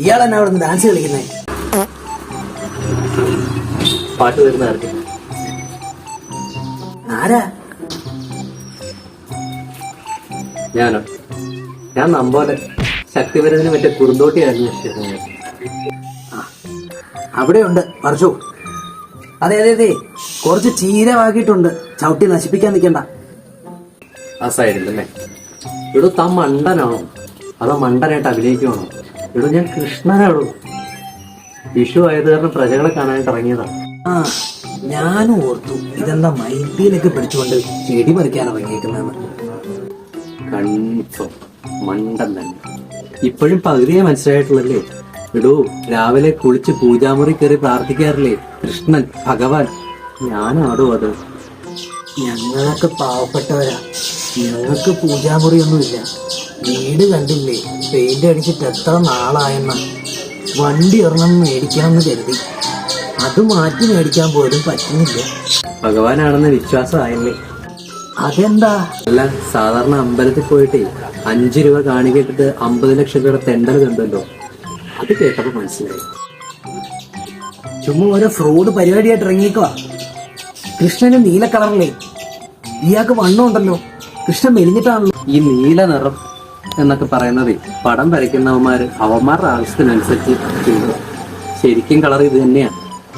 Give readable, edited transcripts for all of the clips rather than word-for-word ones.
ഇയാൾ എന്നാ അവിടെ നിന്ന് ഡാൻസ് കളിക്കുന്നേ? പാട്ട് വരുന്ന ആർക്ക്? ആരാ? ഞാനോ? ഞാൻ നമ്പോലെ ശക്തിപരത്തിന് മറ്റേ കുറുന്തോട്ടിയായിരുന്നു. അവിടെ ഉണ്ട്, പറിച്ചു. അതെ അതെ അതെ, കുറച്ച് ചീരവാക്കിയിട്ടുണ്ട്, ചവിട്ടി നശിപ്പിക്കാൻ നിൽക്കണ്ട. ആ സൈഡിലല്ലേ? ഇവിടെ താൻ മണ്ടനാണോ അതോ മണ്ടനായിട്ട് അഭിനയിക്കുവാണോ? ഇവിടെ ഞാൻ കൃഷ്ണനാണോ? വിഷു ആയത് കാരണം പ്രജകളെ കാണാനായിട്ട് ഇറങ്ങിയതാണ്. ആ, ഞാനും ഓർത്തു ഇതെന്താ മൈപ്പിയിലൊക്കെ പിടിച്ചുകൊണ്ട് ചെടി പറിക്കാൻ ഇറങ്ങിയേക്കുന്നതെന്ന്. കൺഫേം മണ്ടൻ തന്നെ. ഇപ്പോഴും പകുതിയെ മനസ്സിലായിട്ടുള്ളല്ലേ? ഇടൂ, രാവിലെ കുളിച്ച് പൂജാമുറി കയറി പ്രാർത്ഥിക്കാറില്ലേ കൃഷ്ണൻ ഭഗവാൻ? ഞാനാടോ അത്. ഞങ്ങളൊക്കെ പാവപ്പെട്ടവരാ, ഞങ്ങൾക്ക് പൂജാമുറിയൊന്നുമില്ല. വീട് കണ്ടില്ലേ, പെയിന്റ് അടിച്ചിട്ട് എത്ര നാളായെന്ന. വണ്ടി ഒരെണ്ണം മേടിക്കാമെന്ന് കരുതി, അത് മാറ്റി മേടിക്കാൻ പോലും പറ്റുന്നില്ല. ഭഗവാനാണെന്ന് വിശ്വാസമായല്ലേ? അതെന്താ? അല്ല, സാധാരണ അമ്പലത്തിൽ പോയിട്ടേ 5 രൂപ കാണിക്കിട്ടിട്ട് 50 ലക്ഷം രൂപ തെണ്ടൽ കണ്ടല്ലോ, അത് കേട്ടപ്പോ മനസ്സിലായി. ചുമ്മാ ഓരോ ഫ്രോഡ് പരിപാടിയായിട്ട് ഇറങ്ങിയേക്കുവാ. കൃഷ്ണന് നീല കളറില്ലേ? ഇയാൾക്ക് വണ്ണം ഉണ്ടല്ലോ, കൃഷ്ണൻ മെലിഞ്ഞിട്ടാണല്ലോ. ഈ നീല നിറം എന്നൊക്കെ പറയുന്നത് പടം വരയ്ക്കുന്നവന്മാര് അവന്മാരുടെ ആവശ്യത്തിനനുസരിച്ച് ചെയ്തു. ശരിക്കും കളർ ഇത് തന്നെയാ.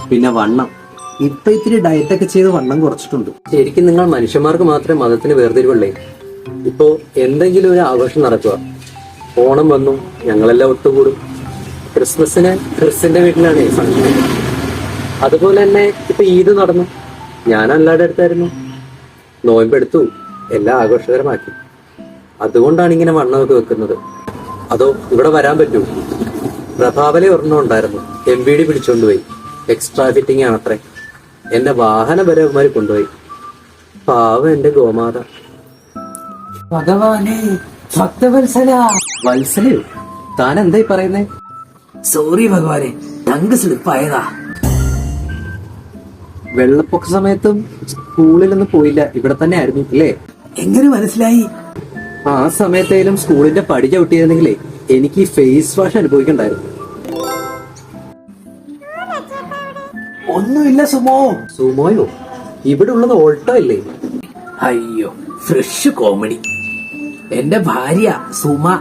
പിന്നെ വണ്ണം ഇപ്പൊ ഇത്തിരി ഡയറ്റൊക്കെ ചെയ്ത് വണ്ണം കുറച്ചിട്ടുണ്ട്. ശരിക്കും നിങ്ങൾ മനുഷ്യന്മാർക്ക് മാത്രമേ മതത്തിന് വേർതിരിവുള്ളേ. ഇപ്പോ എന്തെങ്കിലും ഒരു ആഘോഷം നടക്കുക, ഓണം വന്നു ഞങ്ങളെല്ലാം ഒത്തുകൂടും. ക്രിസ്മസിന് ക്രിസ്ത്യന്റെ വീട്ടിലാണ് ഫംഗ്ഷൻ. അതുപോലെ തന്നെ ഇപ്പൊ ഈദ് നടന്നു, ഞാൻ അല്ലാതെ അടുത്തായിരുന്നു, നോയമ്പെടുത്തു, എല്ലാം ആഘോഷകരമാക്കി. അതുകൊണ്ടാണ് ഇങ്ങനെ വണ്ണമൊക്കെ വെക്കുന്നത്. അതോ ഇവിടെ വരാൻ പറ്റൂ? പ്രഭാവലി ഒരെണ്ണം ഉണ്ടായിരുന്നു, MVD പിടിച്ചോണ്ടുപോയി. എക്സ്ട്രാ ഫിറ്റിംഗ് ആണത്രേ. എന്റെ വാഹന ബലവന്മാര് കൊണ്ടുപോയി. പാവം എന്റെ ഗോമാത. ഭഗവാനെ, ഭക്തവത്സല. വത്സലയോ? താൻ എന്തായി പറയുന്നേ? സോറി ഭഗവാനെ, ടങ്ക് സ്ലിപ്പായതാ. വെള്ളപ്പൊക്ക സമയത്തും സ്കൂളിലൊന്നും പോയില്ല, ഇവിടെ തന്നെ ആയിരുന്നു അല്ലേ? എങ്ങനെ മനസ്സിലായി? ആ സമയത്തേലും സ്കൂളിന്റെ പടി ചവിട്ടിയിരുന്നെങ്കിലേ എനിക്ക് ഈ ഫേസ് വാഷ് അനുഭവിക്കണ്ടായിരുന്നു. ഒന്നുമില്ല സുമോ. സുമോയോ? ഇവിടെ ഉള്ളത് ഓൾട്ടോ അല്ലേ? അയ്യോ, ഫ്രഷ് കോമഡി. എന്റെ ഭാര്യ സുമ